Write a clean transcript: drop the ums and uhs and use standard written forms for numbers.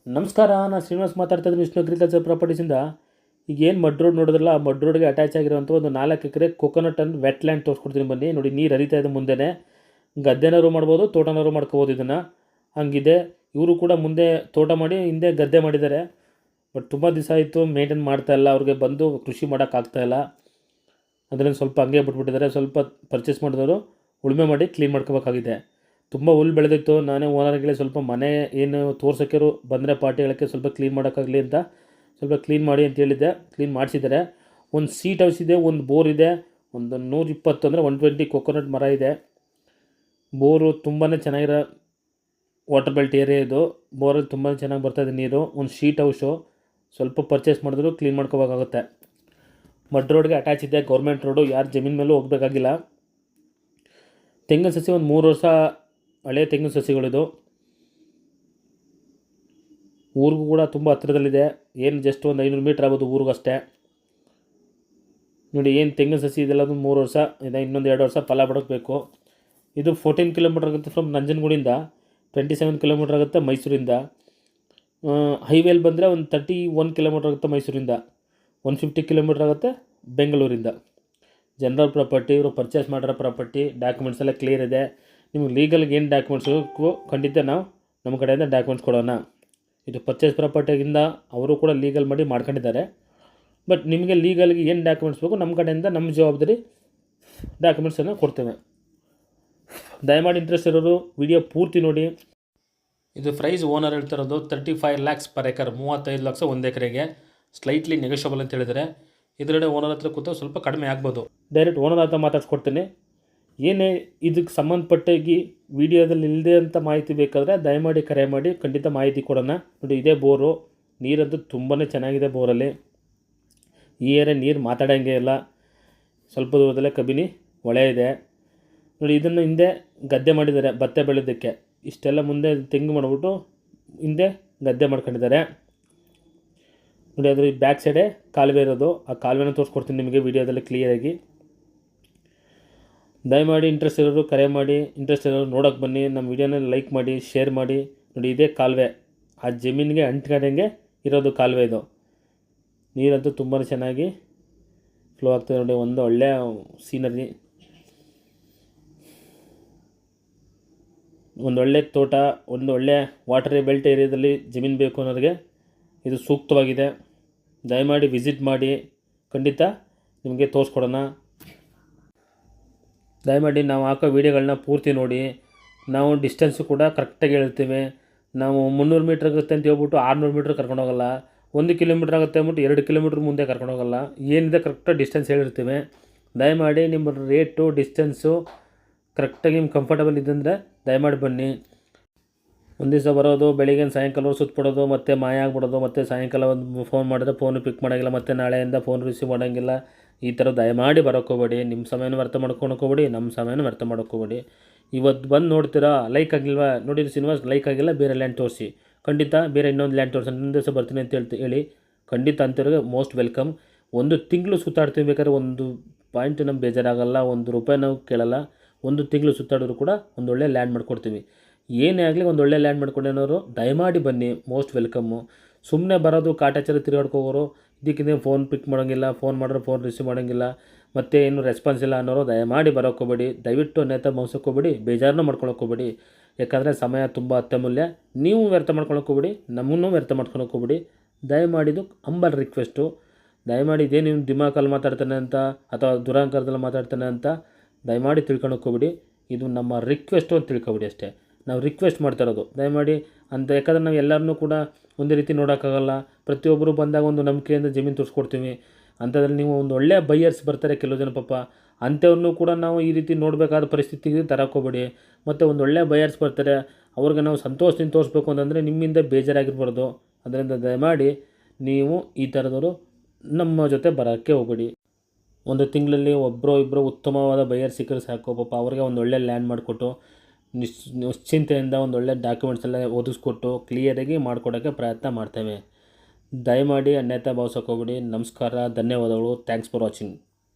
ನಮಸ್ಕಾರ, ನಾನು ಶ್ರೀನಿವಾಸ್ ಮಾತಾಡ್ತಾ ಇದ್ದೀನಿ ವಿಷ್ಣು ಅಗ್ರಿಕಲ್ಚರ್ ಪ್ರಾಪರ್ಟೀಸಿಂದ. ಈಗ ಏನು ಮಡ್ ರೋಡ್ ನೋಡಿದ್ರಲ್ಲ, ಆ ಮಡ್ ರೋಡ್ಗೆ ಅಟ್ಯಾಚ್ ಆಗಿರೋಂಥ ಒಂದು 4 ಎಕರೆ ಕೊಕೊನಟ್ ಅಂಡ್ ವೆಟ್ಲ್ಯಾಂಡ್ ತೋರಿಸ್ಕೊಡ್ತೀನಿ ಬನ್ನಿ. ನೋಡಿ, ನೀರು ಹರಿತಾ ಇದೆ ಮುಂದೆನೇ. ಗದ್ದೆನಾರು ಮಾಡ್ಬೋದು, ತೋಟನಾರು ಮಾಡ್ಕೋಬೋದು ಇದನ್ನು. ಹಂಗಿದೆ. ಇವರು ಕೂಡ ಮುಂದೆ ತೋಟ ಮಾಡಿ ಹಿಂದೆ ಗದ್ದೆ ಮಾಡಿದ್ದಾರೆ. ಬಟ್ ತುಂಬ ದಿವಸ ಆಯಿತು, ಮೇಂಟೈನ್ ಮಾಡ್ತಾಯಿಲ್ಲ. ಅವ್ರಿಗೆ ಬಂದು ಕೃಷಿ ಮಾಡೋಕ್ಕಾಗ್ತಾಯಿಲ್ಲ. ಅದರಿಂದ ಸ್ವಲ್ಪ ಹಂಗೆ ಬಿಟ್ಬಿಟ್ಟಿದ್ದಾರೆ. ಸ್ವಲ್ಪ ಪರ್ಚೇಸ್ ಮಾಡಿದವರು ಉಳುಮೆ ಮಾಡಿ ಕ್ಲೀನ್ ಮಾಡ್ಕೋಬೇಕಾಗಿದೆ. ತುಂಬ ಹುಲ್ಲು ಬೆಳೆದಿತ್ತು. ನಾನೇ ಓನರ್ಗಳಿಗೆ ಸ್ವಲ್ಪ ಮನೆ ಏನು ತೋರ್ಸೋಕ್ಕೆ ಬಂದರೆ ಪಾರ್ಟಿಗಳಕ್ಕೆ ಸ್ವಲ್ಪ ಕ್ಲೀನ್ ಮಾಡೋಕ್ಕಾಗಲಿ ಅಂತ ಸ್ವಲ್ಪ ಕ್ಲೀನ್ ಮಾಡಿ ಅಂತ ಹೇಳಿದ್ದೆ. ಕ್ಲೀನ್ ಮಾಡಿಸಿದ್ದಾರೆ. ಒಂದು ಸೀಟ್ ಹೌಸ್ ಇದೆ, ಒಂದು ಬೋರ್ ಇದೆ, ಒಂದು 120 ಅಂದರೆ 120 ಕೊಕೊನಟ್ ಮರ ಇದೆ. ಬೋರು ತುಂಬಾ ಚೆನ್ನಾಗಿರೋ ವಾಟರ್ ಬೆಲ್ಟ್ ಏರಿಯಾ ಇದು. ಬೋರಲ್ಲಿ ತುಂಬ ಚೆನ್ನಾಗಿ ಬರ್ತಾಯಿದೆ ನೀರು. ಒಂದು ಶೀಟ್ ಹೌಸು ಸ್ವಲ್ಪ ಪರ್ಚೇಸ್ ಮಾಡಿದ್ರು ಕ್ಲೀನ್ ಮಾಡ್ಕೋಬೇಕಾಗುತ್ತೆ. ಮಡ್ ರೋಡ್ಗೆ ಅಟ್ಯಾಚ್ ಇದೆ, ಗೌರ್ಮೆಂಟ್ ರೋಡು. ಯಾರು ಜಮೀನು ಮೇಲೂ ಹೋಗಬೇಕಾಗಿಲ್ಲ. ತೆಂಗಿನ ಸಸಿ ಒಂದು 3 ವರ್ಷ ಹಳೆ ತೆಂಗಿನ ಸಸಿಗಳಿದು. ಊರಿಗೂ ಕೂಡ ತುಂಬ ಹತ್ತಿರದಲ್ಲಿದೆ. ಏನು ಜಸ್ಟ್ ಒಂದು 500 ಮೀಟ್ರ್ ಆಗೋದು ಊರಿಗಷ್ಟೇ. ನೋಡಿ, ಏನು ತೆಂಗಿನ ಸಸಿ ಇದೆಲ್ಲ ಒಂದು 3 ವರ್ಷ ಇದೆ, ಇನ್ನೊಂದು 2 ವರ್ಷ ಫಲ ಬಿಡೋಕ್ಬೇಕು. ಇದು 14 ಕಿಲೋಮೀಟ್ರ್ ಆಗುತ್ತೆ ಫ್ರಮ್ ನಂಜನಗೂಡಿಂದ, 27 ಕಿಲೋಮೀಟ್ರ್ ಆಗುತ್ತೆ ಮೈಸೂರಿಂದ. ಹೈವೇಲಿ ಬಂದರೆ ಒಂದು 31 ಕಿಲೋಮೀಟ್ರ್ ಆಗುತ್ತೆ ಮೈಸೂರಿಂದ, 150 ಕಿಲೋಮೀಟ್ರ್ ಆಗುತ್ತೆ ಬೆಂಗಳೂರಿಂದ. ಜನರಲ್ ಪ್ರಾಪರ್ಟಿ, ಇವರು ಪರ್ಚೇಸ್ ಮಾಡಿರೋ ಪ್ರಾಪರ್ಟಿ. ಡಾಕ್ಯುಮೆಂಟ್ಸ್ ಎಲ್ಲ ಕ್ಲಿಯರ್ ಇದೆ. ನಿಮಗೆ ಲೀಗಲ್ಗೆ ಏನು ಡಾಕ್ಯುಮೆಂಟ್ಸ್ ಬೇಕು ಖಂಡಿತ ನಾವು ನಮ್ಮ ಕಡೆಯಿಂದ ಡಾಕ್ಯುಮೆಂಟ್ಸ್ ಕೊಡೋಣ. ಇದು ಪರ್ಚೇಸ್ ಪ್ರಾಪರ್ಟಿಗಿಂದ ಅವರು ಕೂಡ ಲೀಗಲ್ ಮಾಡಿ ಮಾಡ್ಕೊಂಡಿದ್ದಾರೆ. ಬಟ್ ನಿಮಗೆ ಲೀಗಲ್ಗೆ ಏನು ಡಾಕ್ಯುಮೆಂಟ್ಸ್ ಬೇಕು ನಮ್ಮ ಕಡೆಯಿಂದ ನಮ್ಮ ಜವಾಬ್ದಾರಿ ಡಾಕ್ಯುಮೆಂಟ್ಸನ್ನು ಕೊಡ್ತೇವೆ. ದಯಮಾಡಿ ಇಂಟ್ರೆಸ್ಟ್ ಇರೋರು ವಿಡಿಯೋ ಪೂರ್ತಿ ನೋಡಿ. ಇದು ಪ್ರೈಸ್ ಓನರ್ ಹೇಳ್ತಿರೋದು 35 lakhs ಪರ್ ಎಕರ್, 35 ಲಕ್ಷ ಒಂದು ಎಕರೆಗೆ. ಸ್ಲೈಟ್ಲಿ ನೆಗೋಷಿಯಬಲ್ ಅಂತ ಹೇಳಿದರೆ. ಇದರಡೆ ಓನರ್ ಹತ್ರ ಕೂತು ಸ್ವಲ್ಪ ಕಡಿಮೆ ಆಗ್ಬೋದು. ಡೈರೆಕ್ಟ್ ಓನರ್ ಹತ್ರ ಮಾತಾಡ್ಸ್ಕೊಡ್ತೀನಿ. ಏನೇ ಇದಕ್ಕೆ ಸಂಬಂಧಪಟ್ಟಾಗಿ ವಿಡಿಯೋದಲ್ಲಿ ಇಲ್ಲದೆ ಅಂತ ಮಾಹಿತಿ ಬೇಕಾದರೆ ದಯಮಾಡಿ ಕರೆ ಮಾಡಿ, ಖಂಡಿತ ಮಾಹಿತಿ ಕೊಡೋಣ. ನೋಡಿ, ಇದೇ ಬೋರು. ನೀರಂತೂ ತುಂಬಾ ಚೆನ್ನಾಗಿದೆ ಬೋರಲ್ಲಿ. ಈ ಏರಿಯಾ ನೀರು ಮಾತಾಡೋಂಗೆ ಇಲ್ಲ. ಸ್ವಲ್ಪ ದೂರದಲ್ಲೇ ಕಬಿನಿ ಹೊಳೆ ಇದೆ. ನೋಡಿ, ಇದನ್ನು ಹಿಂದೆ ಗದ್ದೆ ಮಾಡಿದ್ದಾರೆ ಭತ್ತ ಬೆಳೆಯೋದಕ್ಕೆ. ಇಷ್ಟೆಲ್ಲ ಮುಂದೆ ತೆಂಗು ಮಾಡಿಬಿಟ್ಟು ಹಿಂದೆ ಗದ್ದೆ ಮಾಡ್ಕೊಂಡಿದ್ದಾರೆ. ನೋಡಿ, ಅದ್ರ ಬ್ಯಾಕ್ ಸೈಡೇ ಕಾಲುವೆ ಇರೋದು. ಆ ಕಾಲುವೆನ ತೋರಿಸ್ಕೊಡ್ತೀನಿ ನಿಮಗೆ ವಿಡಿಯೋದಲ್ಲಿ ಕ್ಲಿಯರಾಗಿ. ದಯಮಾಡಿ ಇಂಟ್ರೆಸ್ಟ್ ಇರೋರು ಕರೆ ಮಾಡಿ, ಇಂಟ್ರೆಸ್ಟ್ ಇರೋರು ನೋಡೋಕೆ ಬನ್ನಿ. ನಮ್ಮ ವಿಡಿಯೋನ ಲೈಕ್ ಮಾಡಿ, ಶೇರ್ ಮಾಡಿ. ನೋಡಿ, ಇದೇ ಕಾಲುವೆ. ಆ ಜಮೀನಿಗೆ ಅಂಟ್ಕೊಂಡಂಗೆ ಇರೋದು ಕಾಲುವೆ ಇದು. ನೀರಂತೂ ತುಂಬಾ ಚೆನ್ನಾಗಿ ಫ್ಲೋ ಆಗ್ತದೆ. ನೋಡಿ, ಒಂದು ಒಳ್ಳೆಯ ಸೀನರಿ, ಒಂದು ಒಳ್ಳೆ ತೋಟ, ಒಂದು ಒಳ್ಳೆಯ ವಾಟರ್ ಬೆಲ್ಟ್ ಏರಿಯಾದಲ್ಲಿ ಜಮೀನು ಬೇಕು ಅನ್ನೋರಿಗೆ ಇದು ಸೂಕ್ತವಾಗಿದೆ. ದಯಮಾಡಿ ವಿಸಿಟ್ ಮಾಡಿ, ಖಂಡಿತ ನಿಮಗೆ ತೋರಿಸ್ಕೊಡೋಣ. ದಯಮಾಡಿ ನಾವು ಹಾಕೋ ವೀಡಿಯೋಗಳನ್ನ ಪೂರ್ತಿ ನೋಡಿ. ನಾವು ಡಿಸ್ಟೆನ್ಸು ಕೂಡ ಕರೆಕ್ಟಾಗಿ ಹೇಳ್ತೀವಿ. ನಾವು 300 ಮೀಟ್ರ್ ಆಗುತ್ತೆ ಅಂತ ಹೇಳ್ಬಿಟ್ಟು 600 ಮೀಟ್ರ್ ಕರ್ಕೊಂಡೋಗಲ್ಲ. 1 ಕಿಲೋಮೀಟ್ರ್ ಆಗುತ್ತೆ ಅಂದ್ಬಿಟ್ಟು 2 ಕಿಲೋಮೀಟ್ರ್ ಮುಂದೆ ಕರ್ಕೊಂಡೋಗಲ್ಲ. ಏನಿದೆ ಕರೆಕ್ಟಾಗಿ ಡಿಸ್ಟೆನ್ಸ್ ಹೇಳಿರ್ತೀವಿ. ದಯಮಾಡಿ ನಿಮ್ಮ ರೇಟು ಡಿಸ್ಟೆನ್ಸು ಕರೆಕ್ಟಾಗಿ ನಿಮ್ಗೆ ಕಂಫರ್ಟಬಲ್ ಇದ್ದಂದರೆ ದಯಮಾಡಿ ಬನ್ನಿ. ಒಂದು ದಿವಸ ಬರೋದು, ಬೆಳಿಗ್ಗೆ ಸಾಯಂಕಾಲ ಸುತ್ತಬಿಡೋದು, ಮತ್ತೆ ಮಾಯ ಆಗಿಬಿಡೋದು, ಮತ್ತು ಸಾಯಂಕಾಲ ಒಂದು ಫೋನ್ ಮಾಡಿದ್ರೆ ಫೋನು ಪಿಕ್ ಮಾಡೋಂಗಿಲ್ಲ, ಮತ್ತು ನಾಳೆಯಿಂದ ಫೋನ್ ರಿಸೀವ್ ಮಾಡೋಂಗಿಲ್ಲ. ಈ ಥರ ದಯಮಾಡಿ ಬರೋಕ್ಕೋಗ್ಬೇಡಿ. ನಿಮ್ಮ ಸಮಯನೂ ವ್ಯರ್ಥ ಮಾಡ್ಕೊಳಕ್ಕೋಗ್ಬೇಡಿ, ನಮ್ಮ ಸಮಯನೂ ವ್ಯರ್ಥ ಮಾಡೋಕ್ಕೋಗ್ಬೇಡಿ. ಇವತ್ತು ಬಂದು ನೋಡ್ತೀರಾ, ಲೈಕ್ ಆಗಿಲ್ವಾ, ನೋಡಿರಿ ಶ್ರೀನಿವಾಸ್ ಲೈಕ್ ಆಗಿಲ್ಲ, ಬೇರೆ ಲ್ಯಾಂಡ್ ತೋರಿಸಿ. ಖಂಡಿತ ಬೇರೆ ಇನ್ನೊಂದು ಲ್ಯಾಂಡ್ ತೋರಿಸಿ, ಇನ್ನೊಂದು ದಿವಸ ಬರ್ತೀನಿ ಅಂತ ಹೇಳಿ ಖಂಡಿತ ಅಂತಿರೋಗೆ ಮೋಸ್ಟ್ ವೆಲ್ಕಮ್. ಒಂದು ತಿಂಗಳು ಸುತ್ತಾಡ್ತೀವಿ ಬೇಕಾದ್ರೆ ಒಂದು ಪಾಯಿಂಟ್ ನಮ್ಗೆ ಬೇಜಾರಾಗಲ್ಲ, ₹1 ನಾವು ಕೇಳಲ್ಲ. ಒಂದು ತಿಂಗಳು ಸುತ್ತಾಡಿದ್ರು ಕೂಡ ಒಂದು ಒಳ್ಳೆ ಲ್ಯಾಂಡ್ ಮಾಡಿಕೊಡ್ತೀವಿ. ಏನೇ ಆಗಲಿ ಒಂದು ಒಳ್ಳೆ ಲ್ಯಾಂಡ್ ಮಾಡ್ಕೊಂಡು ಅನ್ನೋರು ದಯಮಾಡಿ ಬನ್ನಿ, ಮೋಸ್ಟ್ ವೆಲ್ಕಮ್ಮು. ಸುಮ್ಮನೆ ಬರೋದು ಕಾಟಾಚಾರ ತಿರುಗಾಡ್ಕೋಗೋರು, ಇದಕ್ಕಿಂತ ಫೋನ್ ಪಿಕ್ ಮಾಡೋಂಗಿಲ್ಲ, ಫೋನ್ ಮಾಡಿದ್ರೆ ಫೋನ್ ರಿಸೀವ್ ಮಾಡೋಂಗಿಲ್ಲ, ಮತ್ತು ಏನು ರೆಸ್ಪಾನ್ಸ್ ಇಲ್ಲ ಅನ್ನೋರು ದಯಮಾಡಿ ಬರೋಕ್ಕೋಗ್ಬೇಡಿ. ದಯವಿಟ್ಟು ನೇತ ಮೋಸಕ್ಕೋಗ್ಬೇಡಿ, ಬೇಜಾರನ್ನೂ ಮಾಡ್ಕೊಳಕ್ಕೋಗ್ಬೇಡಿ. ಯಾಕಂದರೆ ಸಮಯ ತುಂಬ ಅತ್ಯಮೂಲ್ಯ. ನೀವು ವ್ಯರ್ಥ ಮಾಡ್ಕೊಳಕ್ಕೋಗ್ಬೇಡಿ, ನಮ್ಮನ್ನು ವ್ಯರ್ಥ ಮಾಡ್ಕೊಳಕ್ಕೋಗ್ಬೇಡಿ. ದಯಮಾಡಿದು ಹಂಬಲ್ ರಿಕ್ವೆಸ್ಟು. ದಯಮಾಡಿ ಇದೇ ನೀವು ದಿಮಾಕಲ್ಲಿ ಮಾತಾಡ್ತಾನೆ ಅಂತ ಅಥವಾ ದುರಹಂಕಾರದಲ್ಲಿ ಮಾತಾಡ್ತಾನೆ ಅಂತ ದಯಮಾಡಿ ತಿಳ್ಕೊಳಕ್ಕೋಗ್ಬೇಡಿ. ಇದು ನಮ್ಮ ರಿಕ್ವೆಸ್ಟು ಅಂತ ತಿಳ್ಕೊಬೇಡಿ ಅಷ್ಟೇ. ನಾವು ರಿಕ್ವೆಸ್ಟ್ ಮಾಡ್ತಾ ಇರೋದು ದಯಮಾಡಿ ಅಂತ. ಯಾಕಂದರೆ ನಾವು ಎಲ್ಲರನ್ನೂ ಕೂಡ ಒಂದೇ ರೀತಿ ನೋಡೋಕ್ಕಾಗಲ್ಲ. ಪ್ರತಿಯೊಬ್ಬರು ಬಂದಾಗ ಒಂದು ನಂಬಿಕೆಯಿಂದ ಜಮೀನು ತೋರಿಸ್ಕೊಡ್ತೀವಿ. ಅಂಥದ್ರಲ್ಲಿ ನೀವು ಒಂದು ಒಳ್ಳೆಯ ಬೈಯರ್ಸ್ ಬರ್ತಾರೆ ಕೆಲವು ಜನ ಪಾಪ, ಅಂಥವ್ರನ್ನೂ ಕೂಡ ನಾವು ಈ ರೀತಿ ನೋಡಬೇಕಾದ ಪರಿಸ್ಥಿತಿಗೆ ತರೋಕ್ಕೋಗ್ಬೇಡಿ. ಮತ್ತು ಒಂದು ಒಳ್ಳೆಯ ಬೈಯರ್ಸ್ ಬರ್ತಾರೆ, ಅವ್ರಿಗೆ ನಾವು ಸಂತೋಷದಿಂದ ತೋರಿಸ್ಬೇಕು ಅಂತಂದರೆ ನಿಮ್ಮಿಂದ ಬೇಜಾರಾಗಿರ್ಬಾರ್ದು. ಅದರಿಂದ ದಯಮಾಡಿ ನೀವು ಈ ಥರದವರು ನಮ್ಮ ಜೊತೆ ಬರೋಕ್ಕೆ ಹೋಗಬೇಡಿ. ಒಂದು ತಿಂಗಳಲ್ಲಿ ಒಬ್ಬರು ಇಬ್ಬರು ಉತ್ತಮವಾದ ಬೈಯರ್ ಸಿಕ್ಕರೆ ಸಾಕು ಪಾಪ. ಅವ್ರಿಗೆ ಒಂದು ಒಳ್ಳೆ ಲ್ಯಾಂಡ್ ಮಾಡಿಕೊಟ್ಟು ನಿಶ್ಚಿಂತೆಯಿಂದ ಒಂದು ಒಳ್ಳೆ ಡಾಕ್ಯುಮೆಂಟ್ಸ್ ಎಲ್ಲ ಒದಗಿಸ್ಕೊಟ್ಟು ಕ್ಲಿಯರಾಗಿ ಮಾಡಿಕೊಡೋಕ್ಕೆ ಪ್ರಯತ್ನ ಮಾಡ್ತೇವೆ. ದಯಮಾಡಿ ಅನ್ಯತಾ ಭಾವಿಸೋಕೆ ಹೋಗಬೇಡಿ. ನಮಸ್ಕಾರ, ಧನ್ಯವಾದಗಳು. Thanks for watching.